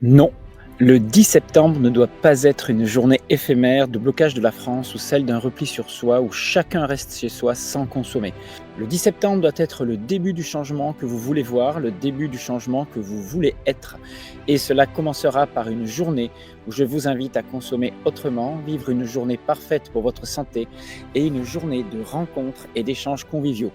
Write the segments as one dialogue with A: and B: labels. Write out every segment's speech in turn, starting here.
A: Non, le 10 septembre ne doit pas être une journée éphémère de blocage de la France ou celle d'un repli sur soi où chacun reste chez soi sans consommer. Le 10 septembre doit être le début du changement que vous voulez voir, le début du changement que vous voulez être. Et cela commencera par une journée où je vous invite à consommer autrement, vivre une journée parfaite pour votre santé et une journée de rencontres et d'échanges conviviaux.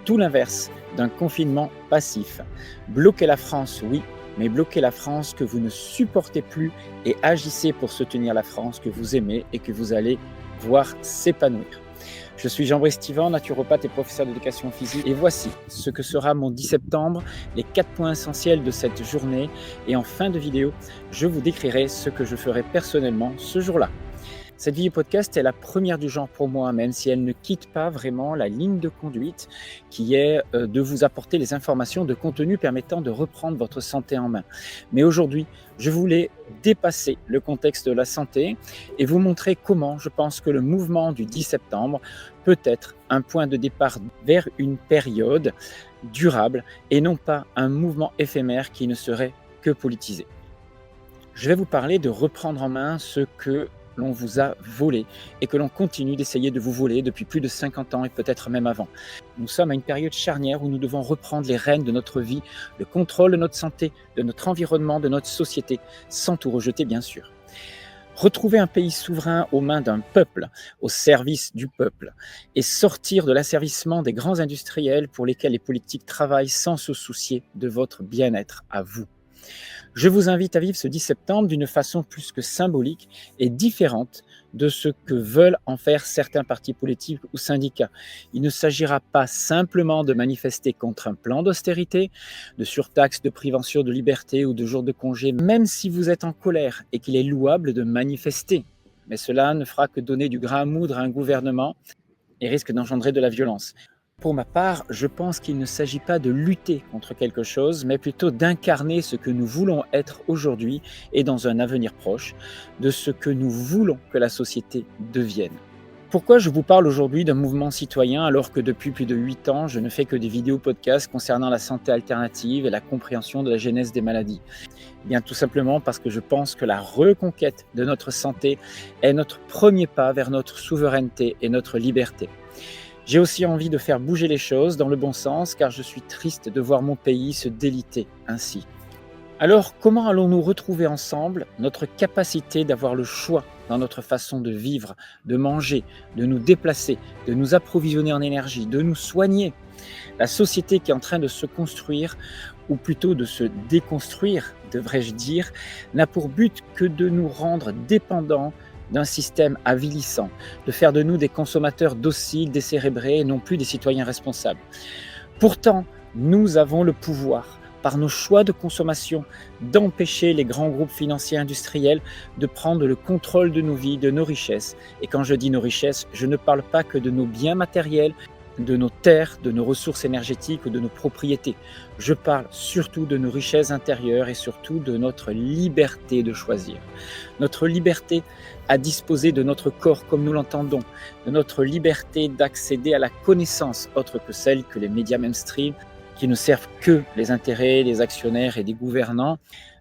A: Tout l'inverse d'un confinement passif. Bloquer la France, oui, mais bloquez la France que vous ne supportez plus et agissez pour soutenir la France que vous aimez et que vous allez voir s'épanouir. Je suis Jean-Brice Tivan, naturopathe et professeur d'éducation physique, et voici ce que sera mon 10 septembre, les 4 points essentiels de cette journée, et en fin de vidéo, je vous décrirai ce que je ferai personnellement ce jour-là. Cette vidéo podcast est la première du genre pour moi, même si elle ne quitte pas vraiment la ligne de conduite qui est de vous apporter les informations de contenu permettant de reprendre votre santé en main. Mais aujourd'hui, je voulais dépasser le contexte de la santé et vous montrer comment je pense que le mouvement du 10 septembre peut être un point de départ vers une période durable et non pas un mouvement éphémère qui ne serait que politisé. Je vais vous parler de reprendre en main ce que l'on vous a volé et que l'on continue d'essayer de vous voler depuis plus de 50 ans et peut-être même avant. Nous sommes à une période charnière où nous devons reprendre les rênes de notre vie, le contrôle de notre santé, de notre environnement, de notre société, sans tout rejeter bien sûr. Retrouver un pays souverain aux mains d'un peuple, au service du peuple, et sortir de l'asservissement des grands industriels pour lesquels les politiques travaillent sans se soucier de votre bien-être à vous. Je vous invite à vivre ce 10 septembre d'une façon plus que symbolique et différente de ce que veulent en faire certains partis politiques ou syndicats. Il ne s'agira pas simplement de manifester contre un plan d'austérité, de surtaxe, de prévention de liberté ou de jours de congé, même si vous êtes en colère et qu'il est louable de manifester. Mais cela ne fera que donner du grain à moudre à un gouvernement et risque d'engendrer de la violence. Pour ma part, je pense qu'il ne s'agit pas de lutter contre quelque chose, mais plutôt d'incarner ce que nous voulons être aujourd'hui et dans un avenir proche, de ce que nous voulons que la société devienne. Pourquoi je vous parle aujourd'hui d'un mouvement citoyen alors que depuis plus de 8 ans, je ne fais que des vidéos podcasts concernant la santé alternative et la compréhension de la genèse des maladies? Eh bien, tout simplement parce que je pense que la reconquête de notre santé est notre premier pas vers notre souveraineté et notre liberté. J'ai aussi envie de faire bouger les choses dans le bon sens car je suis triste de voir mon pays se déliter ainsi. Alors, comment allons-nous retrouver ensemble notre capacité d'avoir le choix dans notre façon de vivre, de manger, de nous déplacer, de nous approvisionner en énergie, de nous soigner? La société qui est en train de se construire, ou plutôt de se déconstruire, devrais-je dire, n'a pour but que de nous rendre dépendants d'un système avilissant, de faire de nous des consommateurs dociles, décérébrés et non plus des citoyens responsables. Pourtant, nous avons le pouvoir, par nos choix de consommation, d'empêcher les grands groupes financiers industriels de prendre le contrôle de nos vies, de nos richesses. Et quand je dis nos richesses, je ne parle pas que de nos biens matériels, de nos terres, de nos ressources énergétiques ou de nos propriétés. Je parle surtout de nos richesses intérieures et surtout de notre liberté de choisir. Notre liberté à disposer de notre corps comme nous l'entendons, de notre liberté d'accéder à la connaissance autre que celle que les médias mainstream qui ne servent que les intérêts des actionnaires et des gouvernants,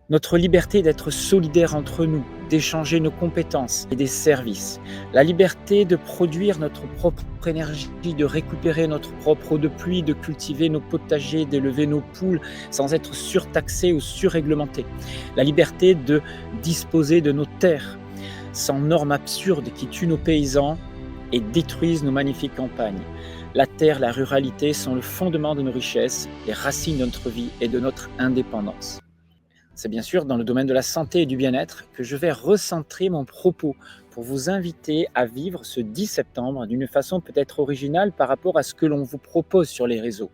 A: notre liberté d'être solidaires entre nous, d'échanger nos compétences et des services, la liberté de produire notre propre énergie, de récupérer notre propre eau de pluie, de cultiver nos potagers, d'élever nos poules sans être surtaxés ou surréglementés, la liberté de disposer de nos terres sans normes absurdes qui tuent nos paysans et détruisent nos magnifiques campagnes. La terre, la ruralité sont le fondement de nos richesses, les racines de notre vie et de notre indépendance. C'est bien sûr dans le domaine de la santé et du bien-être que je vais recentrer mon propos pour vous inviter à vivre ce 10 septembre d'une façon peut-être originale par rapport à ce que l'on vous propose sur les réseaux.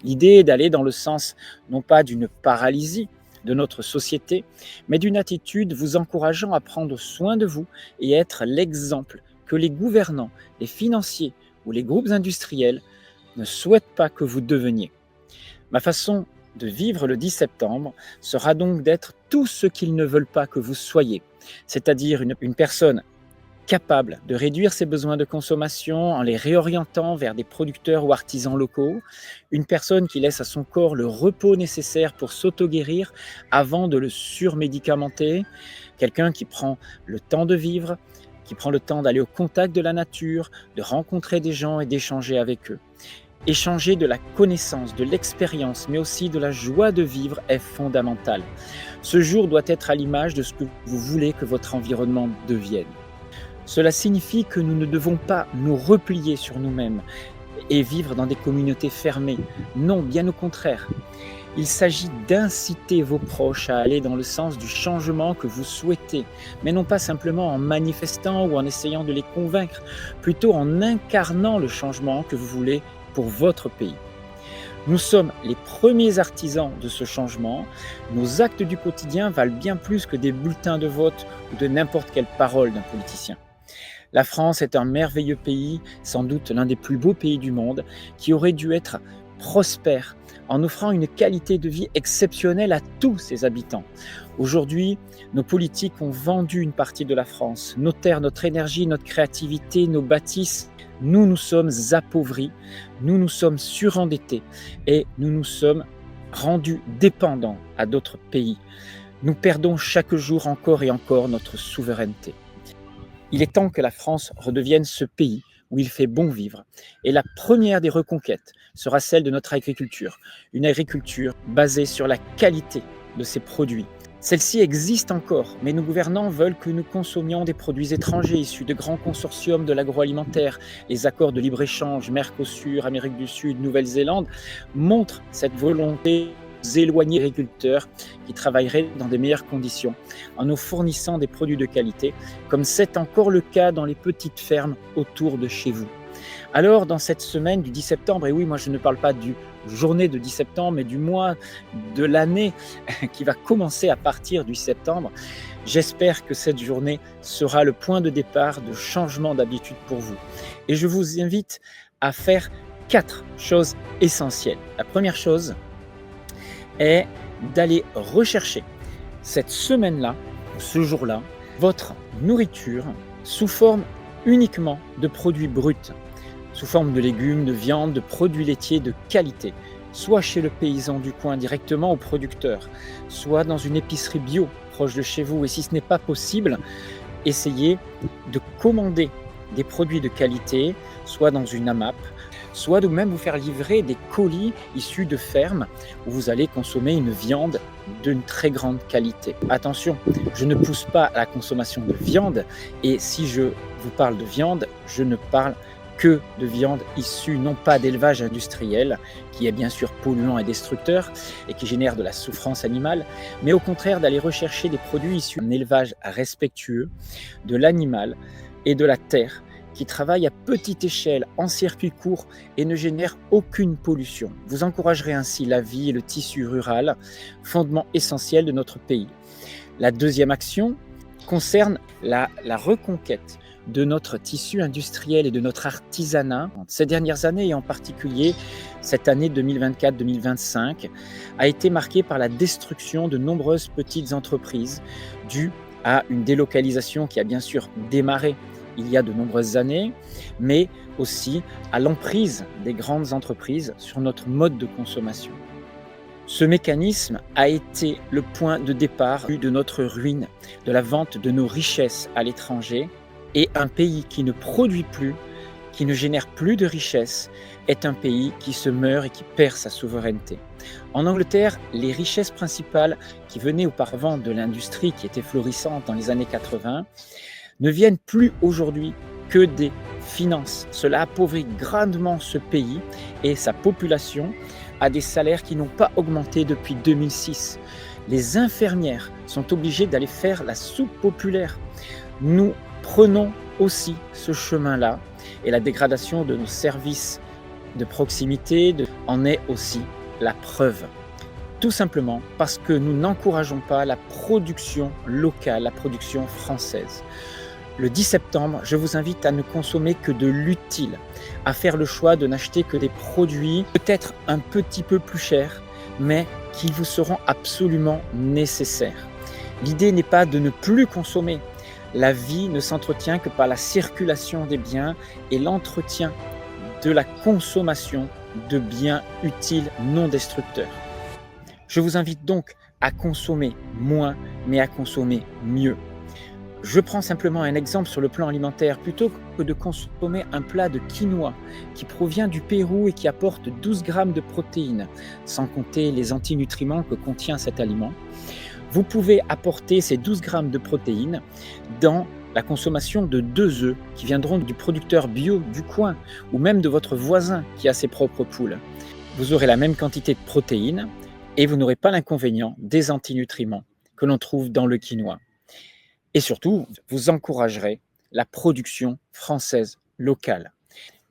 A: L'idée est d'aller dans le sens non pas d'une paralysie de notre société, mais d'une attitude vous encourageant à prendre soin de vous et être l'exemple que les gouvernants, les financiers ou les groupes industriels ne souhaitent pas que vous deveniez. Ma façon de vivre le 10 septembre sera donc d'être tout ce qu'ils ne veulent pas que vous soyez, c'est-à-dire une personne capable de réduire ses besoins de consommation en les réorientant vers des producteurs ou artisans locaux, une personne qui laisse à son corps le repos nécessaire pour s'auto-guérir avant de le surmédicamenter, quelqu'un qui prend le temps de vivre, qui prend le temps d'aller au contact de la nature, de rencontrer des gens et d'échanger avec eux. Échanger de la connaissance, de l'expérience, mais aussi de la joie de vivre est fondamental. Ce jour doit être à l'image de ce que vous voulez que votre environnement devienne. Cela signifie que nous ne devons pas nous replier sur nous-mêmes et vivre dans des communautés fermées. Non, bien au contraire. Il s'agit d'inciter vos proches à aller dans le sens du changement que vous souhaitez, mais non pas simplement en manifestant ou en essayant de les convaincre, plutôt en incarnant le changement que vous voulez pour votre pays. Nous sommes les premiers artisans de ce changement. Nos actes du quotidien valent bien plus que des bulletins de vote ou de n'importe quelle parole d'un politicien. La France est un merveilleux pays, sans doute l'un des plus beaux pays du monde, qui aurait dû être prospère en offrant une qualité de vie exceptionnelle à tous ses habitants. Aujourd'hui, nos politiques ont vendu une partie de la France, nos terres, notre énergie, notre créativité, nos bâtisses. Nous nous sommes appauvris, nous nous sommes surendettés et nous nous sommes rendus dépendants à d'autres pays. Nous perdons chaque jour encore et encore notre souveraineté. Il est temps que la France redevienne ce pays où il fait bon vivre. Et la première des reconquêtes sera celle de notre agriculture. Une agriculture basée sur la qualité de ses produits. Celle-ci existe encore, mais nos gouvernants veulent que nous consommions des produits étrangers issus de grands consortiums de l'agroalimentaire. Les accords de libre-échange, Mercosur, Amérique du Sud, Nouvelle-Zélande, montrent cette volonté éloigner les agriculteurs qui travailleraient dans des meilleures conditions en nous fournissant des produits de qualité, comme c'est encore le cas dans les petites fermes autour de chez vous. Alors, dans cette semaine du 10 septembre, et oui, moi je ne parle pas du journée de 10 septembre, mais du mois de l'année qui va commencer à partir du septembre, j'espère que cette journée sera le point de départ de changement d'habitude pour vous. Et je vous invite à faire 4 choses essentielles. La première chose est d'aller rechercher cette semaine-là, ce jour-là, votre nourriture sous forme uniquement de produits bruts, sous forme de légumes, de viande, de produits laitiers de qualité, soit chez le paysan du coin directement au producteur, soit dans une épicerie bio proche de chez vous. Et si ce n'est pas possible, essayez de commander des produits de qualité, soit dans une AMAP, soit de même vous faire livrer des colis issus de fermes où vous allez consommer une viande d'une très grande qualité. Attention, je ne pousse pas à la consommation de viande, et si je vous parle de viande, je ne parle que de viande issue non pas d'élevage industriel, qui est bien sûr polluant et destructeur et qui génère de la souffrance animale, mais au contraire d'aller rechercher des produits issus d'un élevage respectueux de l'animal et de la terre, qui travaille à petite échelle, en circuit court et ne génère aucune pollution. Vous encouragerez ainsi la vie et le tissu rural, fondement essentiel de notre pays. La deuxième action concerne la reconquête de notre tissu industriel et de notre artisanat. Ces dernières années, et en particulier cette année 2024-2025, a été marquée par la destruction de nombreuses petites entreprises due à une délocalisation qui a bien sûr démarré il y a de nombreuses années, mais aussi à l'emprise des grandes entreprises sur notre mode de consommation. Ce mécanisme a été le point de départ de notre ruine, de la vente de nos richesses à l'étranger, et un pays qui ne produit plus, qui ne génère plus de richesses, est un pays qui se meurt et qui perd sa souveraineté. En Angleterre, les richesses principales qui venaient auparavant de l'industrie qui était florissante dans les années 80 ne viennent plus aujourd'hui que des finances. Cela appauvrit grandement ce pays et sa population à des salaires qui n'ont pas augmenté depuis 2006. Les infirmières sont obligées d'aller faire la soupe populaire. Nous prenons aussi ce chemin-là et la dégradation de nos services de proximité en est aussi la preuve. Tout simplement parce que nous n'encourageons pas la production locale, la production française. Le 10 septembre, je vous invite à ne consommer que de l'utile, à faire le choix de n'acheter que des produits peut-être un petit peu plus chers, mais qui vous seront absolument nécessaires. L'idée n'est pas de ne plus consommer. La vie ne s'entretient que par la circulation des biens et l'entretien de la consommation de biens utiles non destructeurs. Je vous invite donc à consommer moins, mais à consommer mieux. Je prends simplement un exemple sur le plan alimentaire. Plutôt que de consommer un plat de quinoa qui provient du Pérou et qui apporte 12 grammes de protéines, sans compter les antinutriments que contient cet aliment, vous pouvez apporter ces 12 grammes de protéines dans la consommation de 2 œufs qui viendront du producteur bio du coin ou même de votre voisin qui a ses propres poules. Vous aurez la même quantité de protéines et vous n'aurez pas l'inconvénient des antinutriments que l'on trouve dans le quinoa. Et surtout, vous encouragerez la production française locale.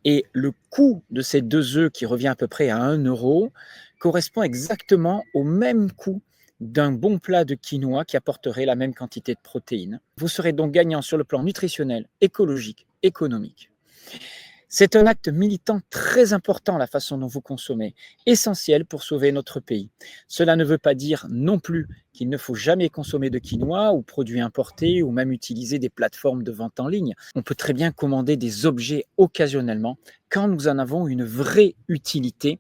A: Et le coût de ces 2 œufs, qui revient à peu près à 1 euro, correspond exactement au même coût d'un bon plat de quinoa qui apporterait la même quantité de protéines. Vous serez donc gagnant sur le plan nutritionnel, écologique, économique. C'est un acte militant très important, la façon dont vous consommez, essentiel pour sauver notre pays. Cela ne veut pas dire non plus qu'il ne faut jamais consommer de quinoa ou produits importés ou même utiliser des plateformes de vente en ligne. On peut très bien commander des objets occasionnellement quand nous en avons une vraie utilité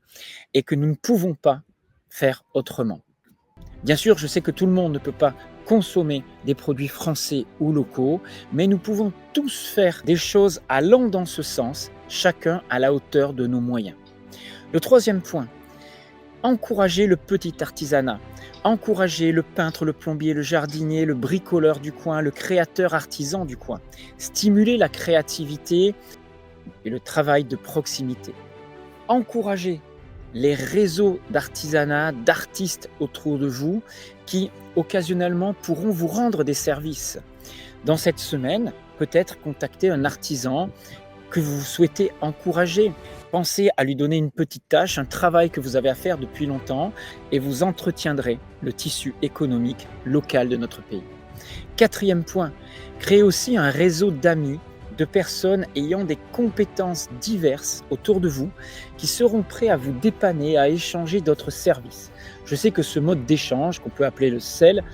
A: et que nous ne pouvons pas faire autrement. Bien sûr, je sais que tout le monde ne peut pas consommer des produits français ou locaux, mais nous pouvons tous faire des choses allant dans ce sens, chacun à la hauteur de nos moyens. Le troisième point, encourager le petit artisanat, encourager le peintre, le plombier, le jardinier, le bricoleur du coin, le créateur artisan du coin, stimuler la créativité et le travail de proximité, encourager les réseaux d'artisanat, d'artistes autour de vous qui, occasionnellement, pourront vous rendre des services. Dans cette semaine, peut-être contacter un artisan que vous souhaitez encourager. Pensez à lui donner une petite tâche, un travail que vous avez à faire depuis longtemps et vous entretiendrez le tissu économique local de notre pays. Quatrième point, créez aussi un réseau d'amis, de personnes ayant des compétences diverses autour de vous qui seront prêts à vous dépanner, à échanger d'autres services. Je sais que ce mode d'échange, qu'on peut appeler le sel,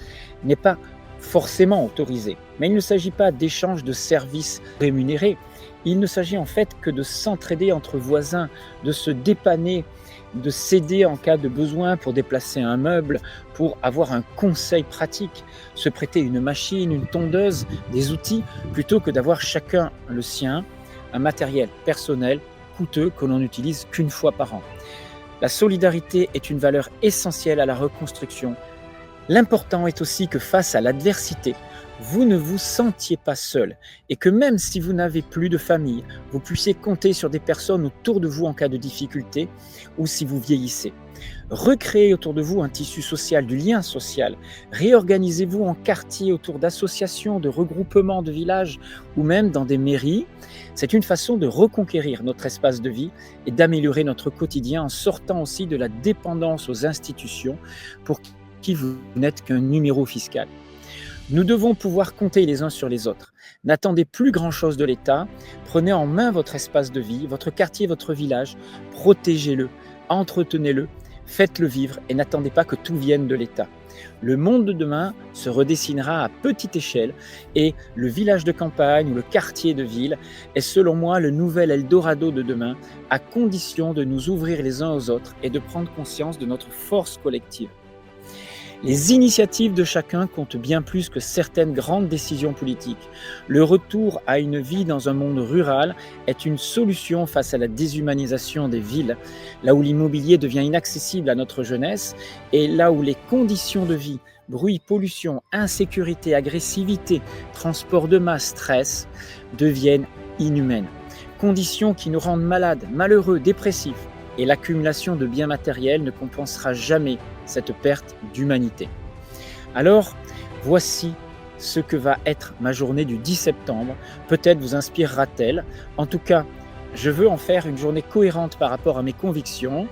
A: n'est pas forcément autorisé, mais il ne s'agit pas d'échange de services rémunérés. Il ne s'agit en fait que de s'entraider entre voisins, de se dépanner, de s'aider en cas de besoin pour déplacer un meuble, pour avoir un conseil pratique, se prêter une machine, une tondeuse, des outils, plutôt que d'avoir chacun le sien, un matériel personnel coûteux que l'on n'utilise qu'une fois par an. La solidarité est une valeur essentielle à la reconstruction. L'important est aussi que face à l'adversité, vous ne vous sentiez pas seul et que même si vous n'avez plus de famille, vous puissiez compter sur des personnes autour de vous en cas de difficulté ou si vous vieillissez. Recréez autour de vous un tissu social, du lien social. Réorganisez-vous en quartier autour d'associations, de regroupements de villages ou même dans des mairies. C'est une façon de reconquérir notre espace de vie et d'améliorer notre quotidien en sortant aussi de la dépendance aux institutions pour qui vous n'êtes qu'un numéro fiscal. Nous devons pouvoir compter les uns sur les autres. N'attendez plus grand-chose de l'État. Prenez en main votre espace de vie, votre quartier, votre village. Protégez-le, entretenez-le, faites-le vivre et n'attendez pas que tout vienne de l'État. Le monde de demain se redessinera à petite échelle et le village de campagne ou le quartier de ville est selon moi le nouvel Eldorado de demain, à condition de nous ouvrir les uns aux autres et de prendre conscience de notre force collective. Les initiatives de chacun comptent bien plus que certaines grandes décisions politiques. Le retour à une vie dans un monde rural est une solution face à la déshumanisation des villes, là où l'immobilier devient inaccessible à notre jeunesse et là où les conditions de vie, bruit, pollution, insécurité, agressivité, transport de masse, stress, deviennent inhumaines. Conditions qui nous rendent malades, malheureux, dépressifs. Et l'accumulation de biens matériels ne compensera jamais cette perte d'humanité. Alors, voici ce que va être ma journée du 10 septembre. Peut-être vous inspirera-t-elle. En tout cas, je veux en faire une journée cohérente par rapport à mes convictions.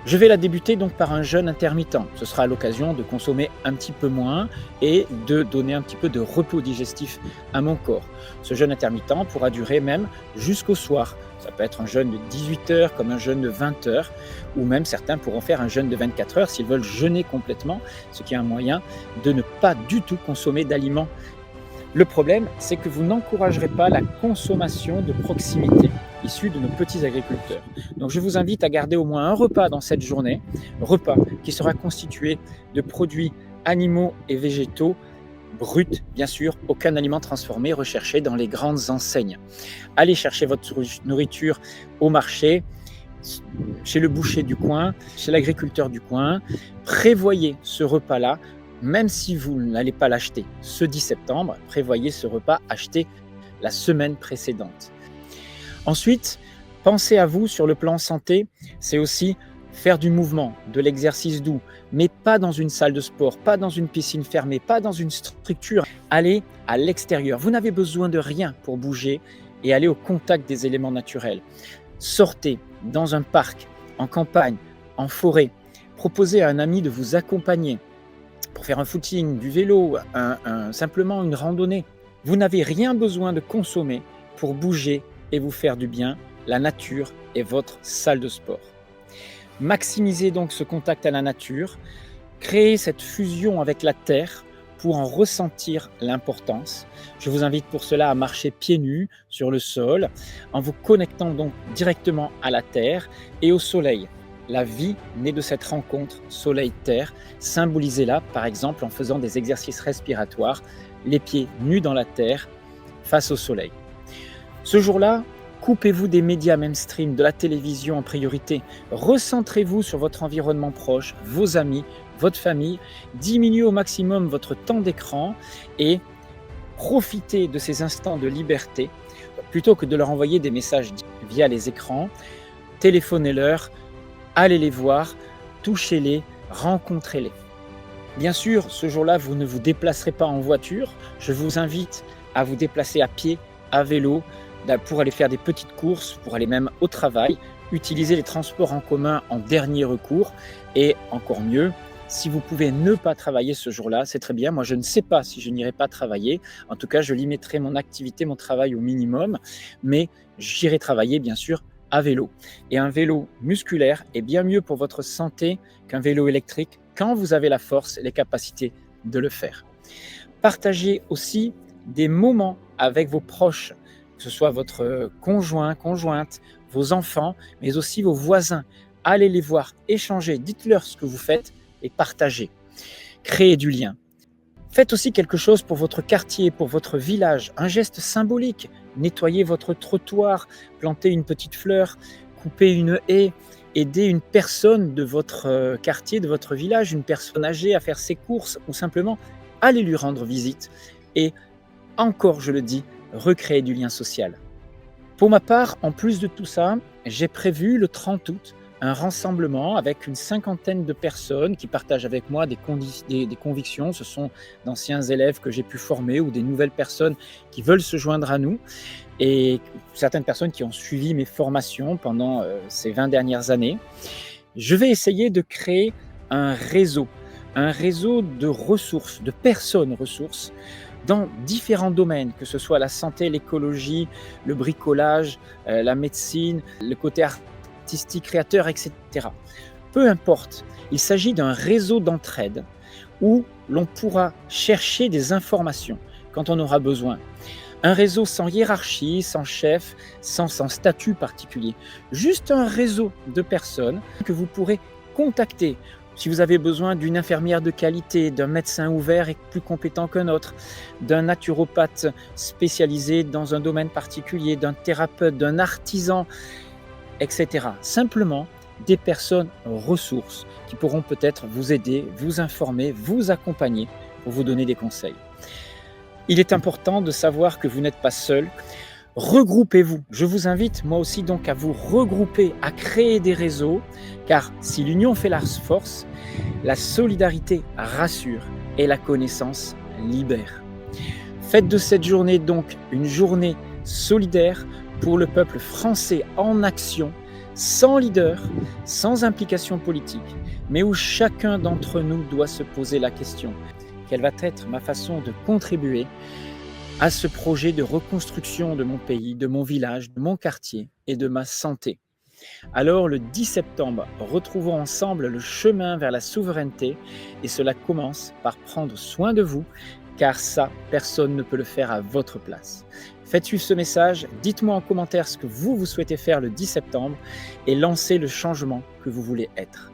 A: Je vais la débuter donc par un jeûne intermittent. Ce sera l'occasion de consommer un petit peu moins et de donner un petit peu de repos digestif à mon corps. Ce jeûne intermittent pourra durer même jusqu'au soir. Ça peut être un jeûne de 18 heures comme un jeûne de 20 heures ou même certains pourront faire un jeûne de 24 heures s'ils veulent jeûner complètement, ce qui est un moyen de ne pas du tout consommer d'aliments Le problème, c'est que vous n'encouragerez pas la consommation de proximité issue de nos petits agriculteurs. Donc je vous invite à garder au moins un repas dans cette journée, repas qui sera constitué de produits animaux et végétaux bruts, bien sûr, aucun aliment transformé recherché dans les grandes enseignes. Allez chercher votre nourriture au marché, chez le boucher du coin, chez l'agriculteur du coin. Prévoyez ce repas-là, même si vous n'allez pas l'acheter ce 10 septembre, prévoyez ce repas acheté la semaine précédente. Ensuite, pensez à vous sur le plan santé, c'est aussi faire du mouvement, de l'exercice doux, mais pas dans une salle de sport, pas dans une piscine fermée, pas dans une structure. Allez à l'extérieur. Vous n'avez besoin de rien pour bouger et aller au contact des éléments naturels. Sortez dans un parc, en campagne, en forêt. Proposez à un ami de vous accompagner pour faire un footing, du vélo, simplement une randonnée. Vous n'avez rien besoin de consommer pour bouger et vous faire du bien. La nature est votre salle de sport. Maximisez donc ce contact à la nature, créez cette fusion avec la terre pour en ressentir l'importance. Je vous invite pour cela à marcher pieds nus sur le sol, en vous connectant donc directement à la terre et au soleil. La vie naît de cette rencontre soleil-terre. Symbolisez-la par exemple en faisant des exercices respiratoires, les pieds nus dans la terre face au soleil. Ce jour-là, coupez-vous des médias mainstream, de la télévision en priorité. Recentrez-vous sur votre environnement proche, vos amis, votre famille. Diminuez au maximum votre temps d'écran et profitez de ces instants de liberté. Plutôt que de leur envoyer des messages via les écrans, téléphonez-leur, allez les voir, touchez-les, rencontrez-les. Bien sûr, ce jour-là, vous ne vous déplacerez pas en voiture. Je vous invite à vous déplacer à pied, à vélo, pour aller faire des petites courses, pour aller même au travail, utiliser les transports en commun en dernier recours et encore mieux, si vous pouvez ne pas travailler ce jour-là, c'est très bien. Moi, je ne sais pas si je n'irai pas travailler. En tout cas, je limiterai mon activité, mon travail au minimum, mais j'irai travailler, bien sûr, à vélo. Et un vélo musculaire est bien mieux pour votre santé qu'un vélo électrique quand vous avez la force et les capacités de le faire. Partagez aussi des moments avec vos proches, que ce soit votre conjoint, conjointe, vos enfants, mais aussi vos voisins. Allez les voir, échangez, dites-leur ce que vous faites et partagez. Créez du lien. Faites aussi quelque chose pour votre quartier, pour votre village, un geste symbolique. Nettoyez votre trottoir, plantez une petite fleur, coupez une haie, aidez une personne de votre quartier, de votre village, une personne âgée à faire ses courses ou simplement allez lui rendre visite. Et encore, je le dis, recréer du lien social. Pour ma part, en plus de tout ça, j'ai prévu le 30 août un rassemblement avec une cinquantaine de personnes qui partagent avec moi des convictions. Ce sont d'anciens élèves que j'ai pu former ou des nouvelles personnes qui veulent se joindre à nous et certaines personnes qui ont suivi mes formations pendant ces 20 dernières années. Je vais essayer de créer un réseau de ressources, de personnes ressources dans différents domaines, que ce soit la santé, l'écologie, le bricolage, la médecine, le côté artistique, créateur, etc. Peu importe, il s'agit d'un réseau d'entraide où l'on pourra chercher des informations quand on aura besoin. Un réseau sans hiérarchie, sans chef, sans statut particulier. Juste un réseau de personnes que vous pourrez contacter. Si vous avez besoin d'une infirmière de qualité, d'un médecin ouvert et plus compétent qu'un autre, d'un naturopathe spécialisé dans un domaine particulier, d'un thérapeute, d'un artisan, etc. Simplement des personnes ressources qui pourront peut-être vous aider, vous informer, vous accompagner pour vous donner des conseils. Il est important de savoir que vous n'êtes pas seul. Regroupez-vous. Je vous invite moi aussi donc à vous regrouper, à créer des réseaux, car si l'union fait la force, la solidarité rassure et la connaissance libère. Faites de cette journée donc une journée solidaire pour le peuple français en action, sans leader, sans implication politique, mais où chacun d'entre nous doit se poser la question: quelle va être ma façon de contribuer à ce projet de reconstruction de mon pays, de mon village, de mon quartier et de ma santé. Alors le 10 septembre, retrouvons ensemble le chemin vers la souveraineté et cela commence par prendre soin de vous car ça, personne ne peut le faire à votre place. Faites suivre ce message, dites-moi en commentaire ce que vous souhaitez faire le 10 septembre et lancez le changement que vous voulez être.